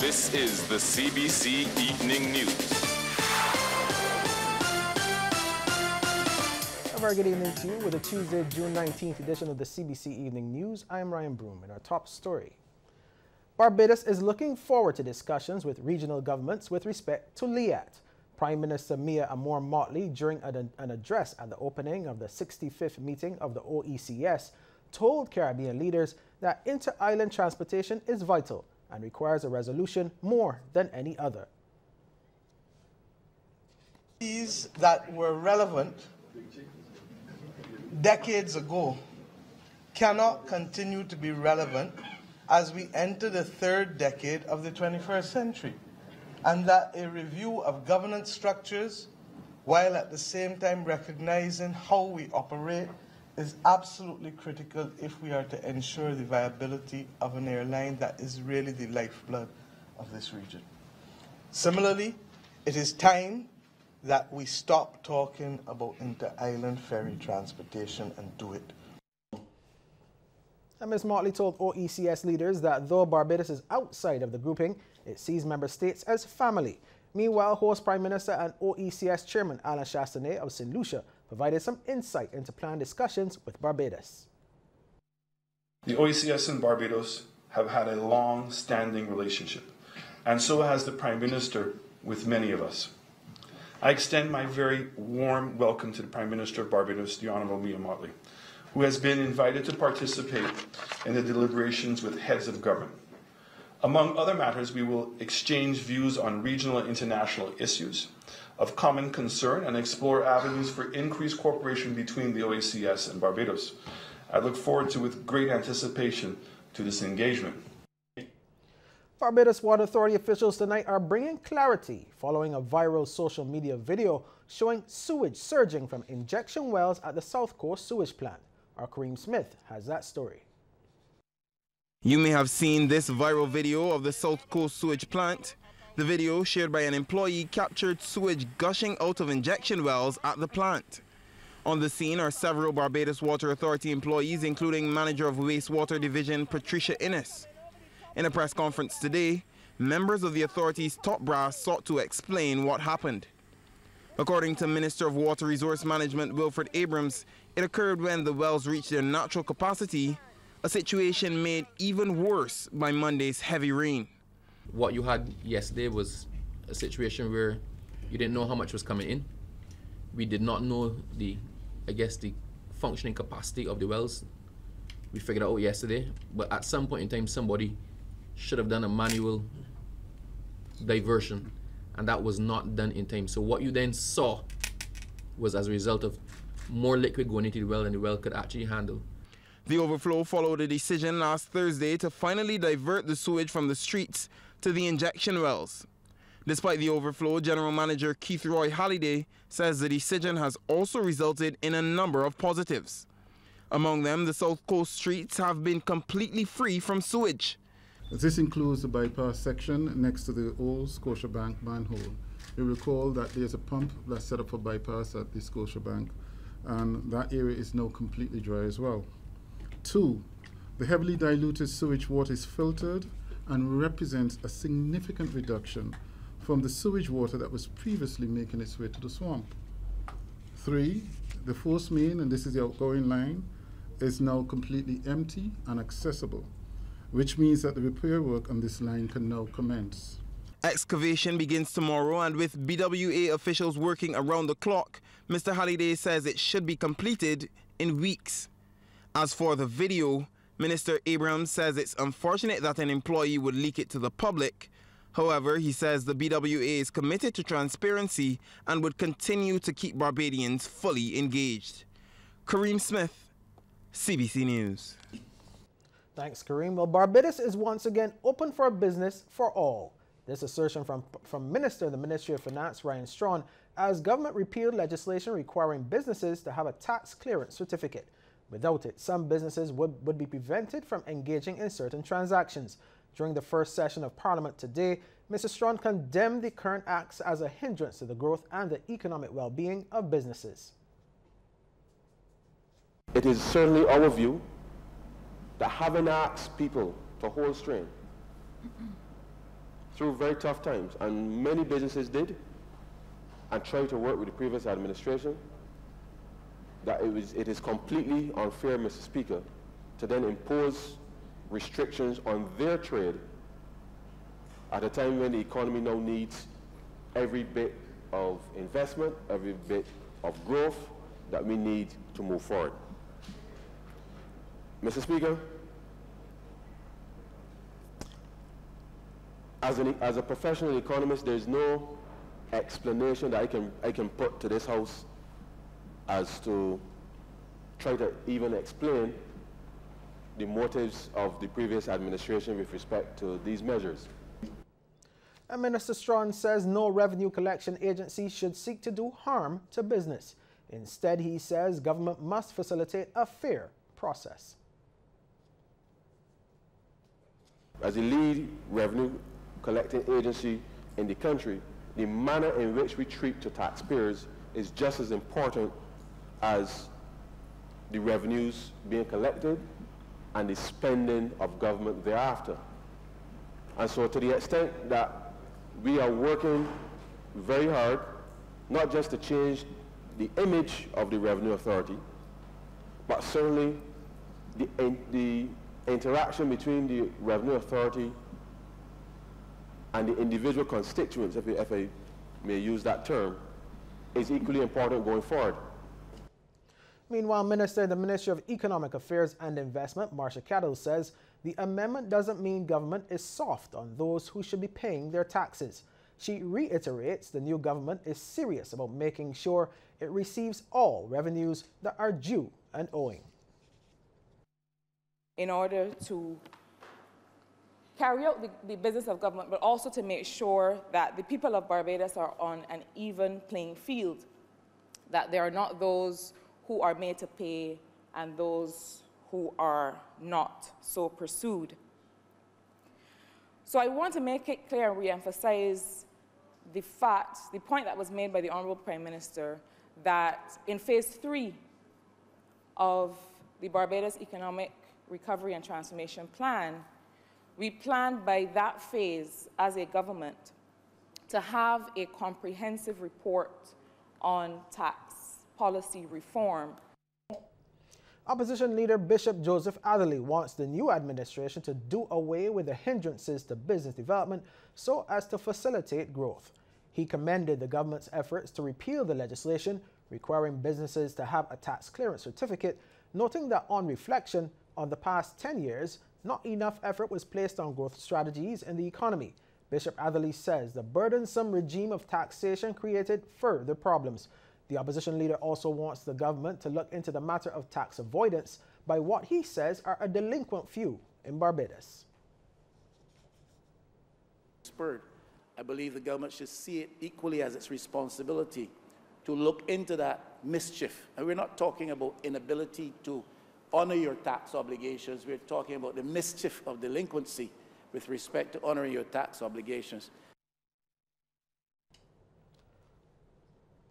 This is the CBC Evening News. A very good evening to you with a Tuesday, June 19th edition of the CBC Evening News. I am Ryan Broom. In our top story, Barbados is looking forward to discussions with regional governments with respect to LIAT. Prime Minister Mia Motley, during an address at the opening of the 65th meeting of the OECS, told Caribbean leaders that inter-island transportation is vital and requires a resolution more than any other. These that were relevant decades ago cannot continue to be relevant as we enter the third decade of the 21st century, and that a review of governance structures, while at the same time recognizing how we operate, is absolutely critical if we are to ensure the viability of an airline that is really the lifeblood of this region. Similarly, it is time that we stop talking about inter-island ferry transportation and do it. And Ms. Motley told OECS leaders that though Barbados is outside of the grouping, it sees member states as family. Meanwhile, host Prime Minister and OECS Chairman Alan Chastanet of St. Lucia provided some insight into planned discussions with Barbados. The OECS and Barbados have had a long-standing relationship, and so has the Prime Minister with many of us. I extend my very warm welcome to the Prime Minister of Barbados, the Honourable Mia Motley, who has been invited to participate in the deliberations with heads of government. Among other matters, we will exchange views on regional and international issues of common concern and explore avenues for increased cooperation between the OECS and Barbados. I look forward to, with great anticipation, to this engagement. Barbados Water Authority officials tonight are bringing clarity following a viral social media video showing sewage surging from injection wells at the South Coast Sewage Plant. Our Kareem Smith has that story. You may have seen this viral video of the South Coast Sewage Plant. The video, shared by an employee, captured sewage gushing out of injection wells at the plant. On the scene are several Barbados Water Authority employees, including Manager of Wastewater Division Patricia Innes. In a press conference today, members of the authority's top brass sought to explain what happened. According to Minister of Water Resource Management Wilfred Abrams, it occurred when the wells reached their natural capacity, a situation made even worse by Monday's heavy rain. What you had yesterday was a situation where you didn't know how much was coming in. We did not know the functioning capacity of the wells. We figured it out yesterday, but at some point in time, somebody should have done a manual diversion, and that was not done in time. So what you then saw was as a result of more liquid going into the well than the well could actually handle. The overflow followed a decision last Thursday to finally divert the sewage from the streets to the injection wells. Despite the overflow, General Manager Keith Roy Halliday says the decision has also resulted in a number of positives. Among them, the South Coast streets have been completely free from sewage. This includes the bypass section next to the old Scotiabank manhole. You recall that there's a pump that's set up for bypass at the Scotiabank, and that area is now completely dry as well. 2, the heavily diluted sewage water is filtered and represents a significant reduction from the sewage water that was previously making its way to the swamp. 3, the force main, and this is the outgoing line, is now completely empty and accessible, which means that the repair work on this line can now commence. Excavation begins tomorrow, and with BWA officials working around the clock, Mr. Halliday says it should be completed in weeks. As for the video, Minister Abrams says it's unfortunate that an employee would leak it to the public. However, he says the BWA is committed to transparency and would continue to keep Barbadians fully engaged. Kareem Smith, CBC News. Thanks, Kareem. Well, Barbados is once again open for business for all. This assertion from Minister in the Ministry of Finance, Ryan Strawn, as government repealed legislation requiring businesses to have a tax clearance certificate. Without it, some businesses would be prevented from engaging in certain transactions. During the first session of Parliament today, Mr. Strawn condemned the current acts as a hindrance to the growth and the economic well-being of businesses. It is certainly our view that having asked people to hold strain through very tough times, and many businesses did, and tried to work with the previous administration, that it is completely unfair, Mr. Speaker, to then impose restrictions on their trade at a time when the economy now needs every bit of investment, every bit of growth that we need to move forward. Mr. Speaker, as a professional economist, there's no explanation that I can put to this House as to try to even explain the motives of the previous administration with respect to these measures. And Minister Strawn says no revenue collection agency should seek to do harm to business. Instead, he says government must facilitate a fair process. As the lead revenue collecting agency in the country, the manner in which we treat to taxpayers is just as important as the revenues being collected and the spending of government thereafter. And so to the extent that we are working very hard, not just to change the image of the Revenue Authority, but certainly the interaction between the Revenue Authority and the individual constituents, if I may use that term, is equally important going forward. Meanwhile, Minister in the Ministry of Economic Affairs and Investment, Marcia Cadell, says the amendment doesn't mean government is soft on those who should be paying their taxes. She reiterates the new government is serious about making sure it receives all revenues that are due and owing. In order to carry out the business of government, but also to make sure that the people of Barbados are on an even playing field, that there are not those who are made to pay and those who are not so pursued. So I want to make it clear and re-emphasize the point that was made by the Honourable Prime Minister, that in phase 3 of the Barbados Economic Recovery and Transformation Plan, we planned by that phase as a government to have a comprehensive report on tax policy reform. Opposition leader Bishop Joseph Adderley wants the new administration to do away with the hindrances to business development so as to facilitate growth. He commended the government's efforts to repeal the legislation requiring businesses to have a tax clearance certificate, noting that on reflection on the past 10 years, not enough effort was placed on growth strategies in the economy. Bishop Adderley says the burdensome regime of taxation created further problems. The opposition leader also wants the government to look into the matter of tax avoidance by what he says are a delinquent few in Barbados. I believe the government should see it equally as its responsibility to look into that mischief. And we're not talking about inability to honor your tax obligations. We're talking about the mischief of delinquency with respect to honoring your tax obligations.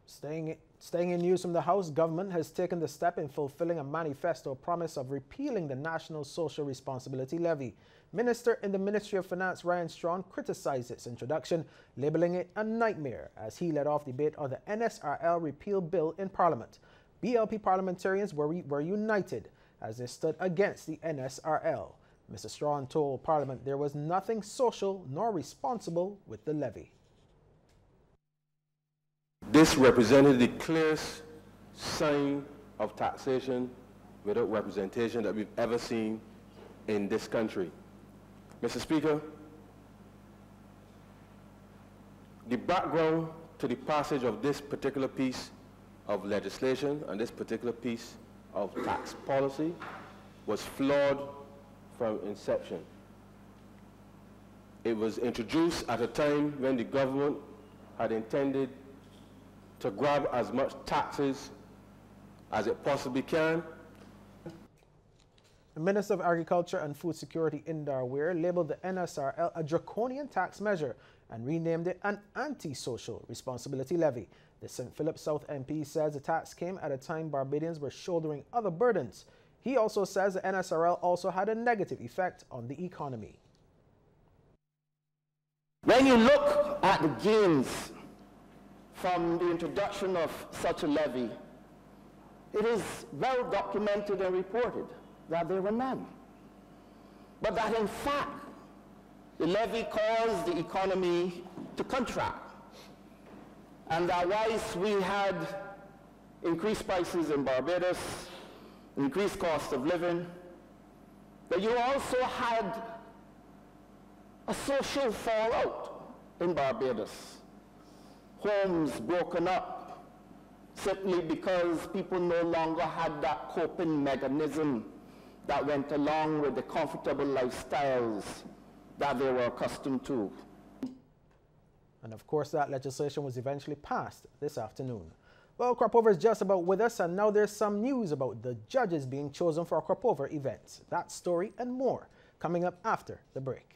Staying in news from the House, government has taken the step in fulfilling a manifesto promise of repealing the National Social Responsibility Levy. Minister in the Ministry of Finance, Ryan Strawn, criticized its introduction, labeling it a nightmare as he led off debate on the NSRL repeal bill in Parliament. BLP parliamentarians were united as they stood against the NSRL. Mr. Strawn told Parliament there was nothing social nor responsible with the levy. This represented the clearest sign of taxation without representation that we've ever seen in this country. Mr. Speaker, the background to the passage of this particular piece of legislation and this particular piece of tax policy was flawed from inception. It was introduced at a time when the government had intended to grab as much taxes as it possibly can. The Minister of Agriculture and Food Security, Indar Weir, labeled the NSRL a draconian tax measure and renamed it an anti-social responsibility levy. The St. Philip South MP says the tax came at a time Barbadians were shouldering other burdens. He also says the NSRL also had a negative effect on the economy. When you look at the gains from the introduction of such a levy, it is well documented and reported that there were none. But that in fact, the levy caused the economy to contract. And that whilst we had increased prices in Barbados, increased cost of living, that you also had a social fallout in Barbados. Homes broken up simply because people no longer had that coping mechanism that went along with the comfortable lifestyles that they were accustomed to. And of course, that legislation was eventually passed this afternoon. Well, Crop Over is just about with us, and now there's some news about the judges being chosen for Crop Over events. That story and more coming up after the break.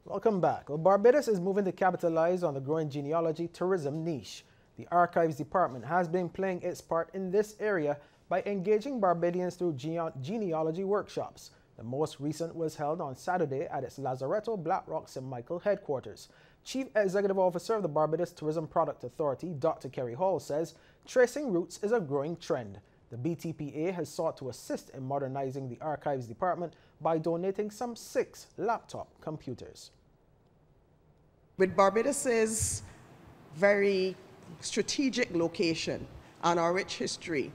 Welcome back. Well, Barbados is moving to capitalize on the growing genealogy tourism niche. The Archives Department has been playing its part in this area by engaging Barbadians through genealogy workshops. The most recent was held on Saturday at its Lazaretto Blackrock St. Michael headquarters. Chief Executive Officer of the Barbados Tourism Product Authority, Dr. Kerry Hall, says tracing roots is a growing trend. The BTPA has sought to assist in modernizing the Archives Department by donating some 6 laptop computers. With Barbados's very strategic location and our rich history,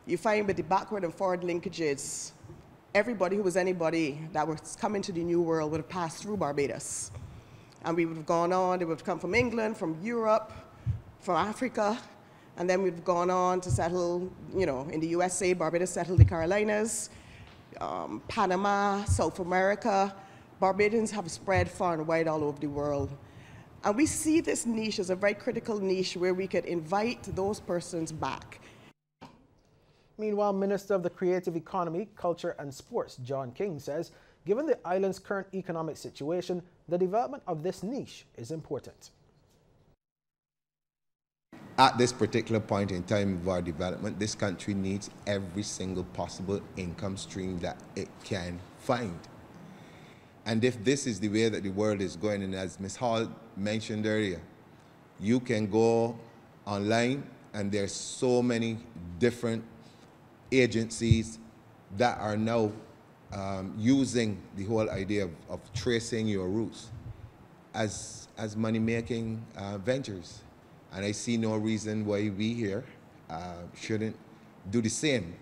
you find with the backward and forward linkages, everybody who was anybody that was coming to the New World would have passed through Barbados. And we would have gone on, they would have come from England, from Europe, from Africa, and then we'd have gone on to settle, you know, in the USA. Barbados settled the Carolinas, Panama, South America. Barbadians have spread far and wide all over the world. And we see this niche as a very critical niche where we could invite those persons back. Meanwhile, Minister of the Creative Economy, Culture and Sports, John King, says, given the island's current economic situation, the development of this niche is important. At this particular point in time of our development, this country needs every single possible income stream that it can find. And if this is the way that the world is going, and as Ms. Hall mentioned earlier, you can go online and there's so many different agencies that are now using the whole idea of tracing your roots as money-making ventures. And I see no reason why we here shouldn't do the same.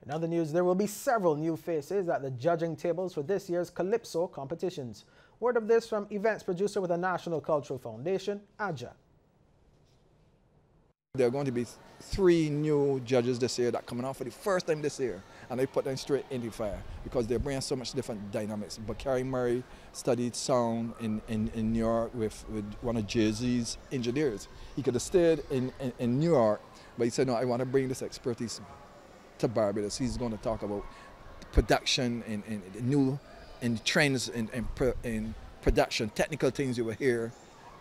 In other news, there will be several new faces at the judging tables for this year's Calypso competitions. Word of this from events producer with the National Cultural Foundation, Aja. There are going to be 3 new judges this year that are coming out for the first time this year, and they put them straight in the fire because they bring so much different dynamics. But Carrie Murray studied sound in New York with one of Jay-Z's engineers. He could have stayed in New York, but he said, no, I want to bring this expertise to Barbados. He's going to talk about production and new trends in production, technical things you will hear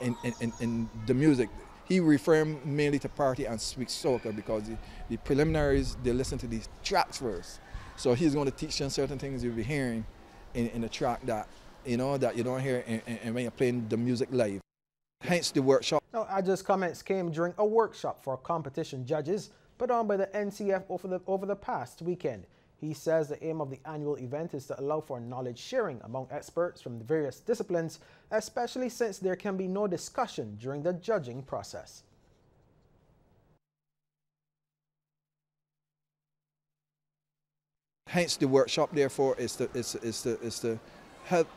in the music. He referred mainly to party and sweet soca because the preliminaries, they listen to these tracks first. So he's going to teach them certain things you'll be hearing in a track that you don't hear and when you're playing the music live. Hence the workshop. Now, Aja's comments came during a workshop for competition judges put on by the NCF over the past weekend. He says the aim of the annual event is to allow for knowledge sharing among experts from the various disciplines, especially since there can be no discussion during the judging process. Hence the workshop, therefore, is to help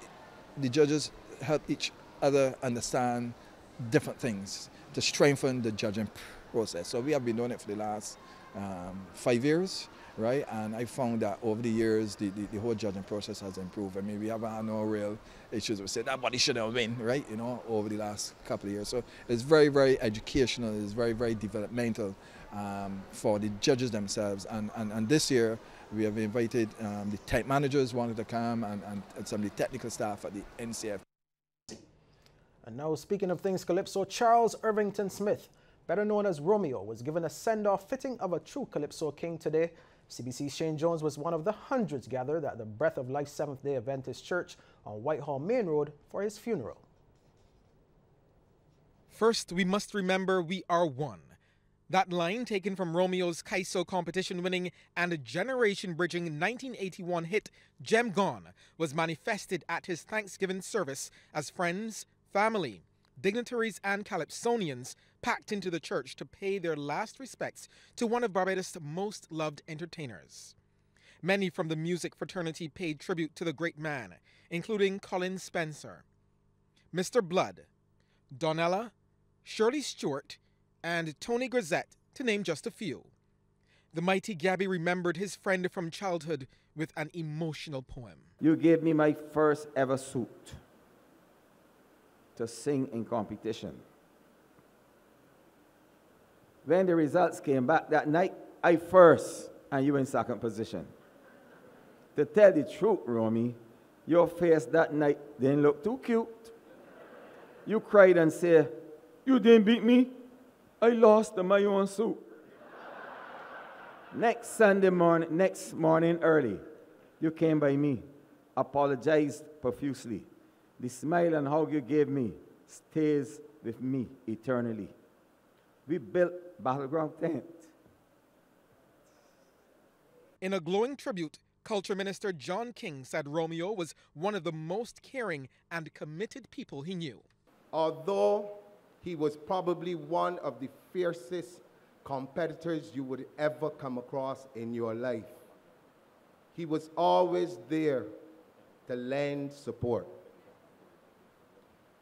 the judges help each other understand different things to strengthen the judging process. So we have been doing it for the last 5 years, right? And I found that over the years, the whole judging process has improved. I mean, we haven't had no real issues. We said that body shouldn't win, right? You know, over the last couple of years. So it's very, very educational. It's very, very developmental for the judges themselves. And this year, we have invited the tech managers wanted to come and some of the technical staff at the NCF. And now, speaking of things Calypso, Charles Irvington Smith, better known as Romeo, was given a send-off fitting of a true Calypso king today. CBC's Shane Jones was one of the hundreds gathered at the Breath of Life Seventh-day Adventist Church on Whitehall Main Road for his funeral. First, we must remember we are one. That line, taken from Romeo's Kaiso competition-winning and generation-bridging 1981 hit Gem Gone, was manifested at his Thanksgiving service as friends, family, dignitaries and Calypsonians packed into the church to pay their last respects to one of Barbados' most loved entertainers. Many from the music fraternity paid tribute to the great man, including Colin Spencer, Mr. Blood, Donella, Shirley Stewart, and Tony Grisette, to name just a few. The mighty Gabby remembered his friend from childhood with an emotional poem. You gave me my first ever suit to sing in competition. When the results came back that night, I first and you in second position. To tell the truth, Romy, your face that night didn't look too cute. You cried and said, "You didn't beat me. I lost my own suit." Next morning early, you came by me, apologized profusely. The smile and hug you gave me stays with me eternally. We built Battleground Tent. In a glowing tribute, Culture Minister John King said Romeo was one of the most caring and committed people he knew. Although he was probably one of the fiercest competitors you would ever come across in your life, he was always there to lend support.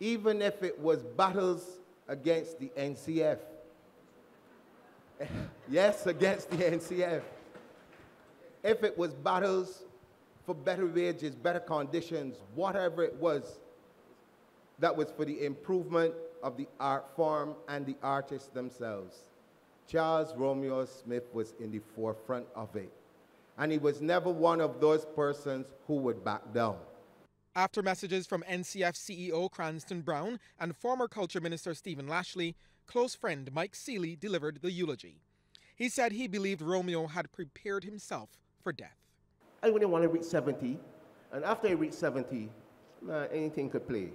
Even if it was battles against the NCF. Yes, against the NCF. If it was battles for better wages, better conditions, whatever it was, that was for the improvement of the art form and the artists themselves. Charles Romeo Smith was in the forefront of it. And he was never one of those persons who would back down. After messages from NCF CEO Cranston Brown and former Culture Minister Stephen Lashley, close friend Mike Seeley delivered the eulogy. He said he believed Romeo had prepared himself for death. I wouldn't want to reach 70, and after I reached 70, anything could play.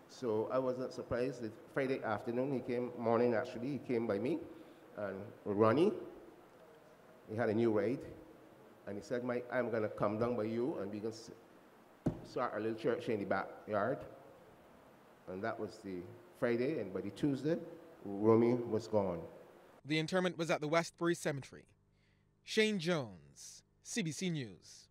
So I wasn't surprised that Friday afternoon, morning actually, he came by me, and Ronnie, he had a new ride, and he said, "Mike, I'm going to come down by you, and we can start a little church in the backyard." And that was the Friday, and by the Tuesday, Romy was gone. The interment was at the Westbury Cemetery. Shane Jones, CBC News.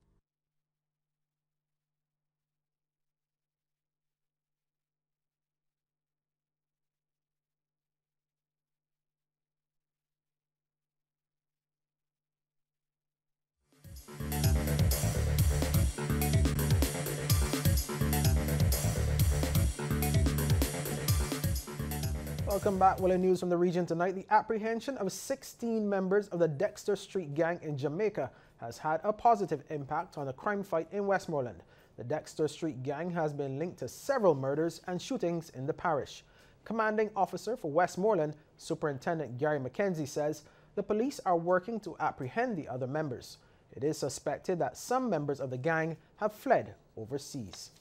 Welcome back. Well, in news from the region tonight, the apprehension of 16 members of the Dexter Street Gang in Jamaica has had a positive impact on the crime fight in Westmoreland. The Dexter Street Gang has been linked to several murders and shootings in the parish. Commanding officer for Westmoreland, Superintendent Gary McKenzie, says the police are working to apprehend the other members. It is suspected that some members of the gang have fled overseas.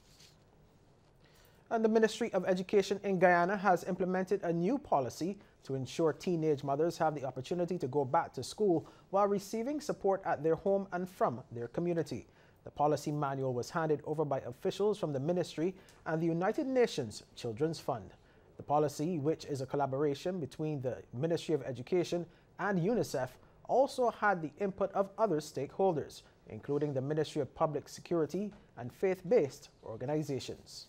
And the Ministry of Education in Guyana has implemented a new policy to ensure teenage mothers have the opportunity to go back to school while receiving support at their home and from their community. The policy manual was handed over by officials from the ministry and the United Nations Children's Fund. The policy, which is a collaboration between the Ministry of Education and UNICEF, also had the input of other stakeholders, including the Ministry of Public Security and faith-based organizations.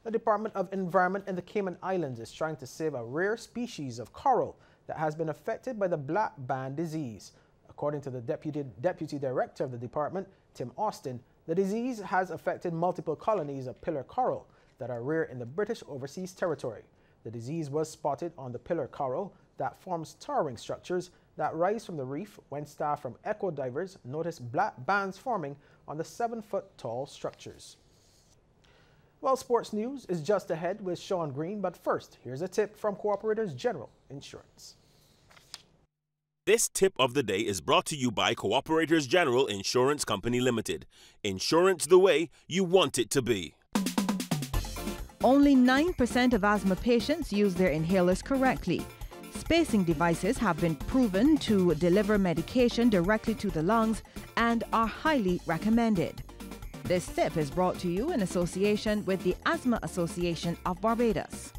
The Department of Environment in the Cayman Islands is trying to save a rare species of coral that has been affected by the black band disease. According to the Deputy Director of the department, Tim Austin, the disease has affected multiple colonies of pillar coral that are rare in the British Overseas Territory. The disease was spotted on the pillar coral that forms towering structures that rise from the reef when staff from echo divers noticed black bands forming on the 7-foot tall structures. Well, sports news is just ahead with Sean Green, but first, here's a tip from Cooperators General Insurance. This tip of the day is brought to you by Cooperators General Insurance Company Limited. Insurance the way you want it to be. Only 9% of asthma patients use their inhalers correctly. Spacing devices have been proven to deliver medication directly to the lungs and are highly recommended. This tip is brought to you in association with the Asthma Association of Barbados.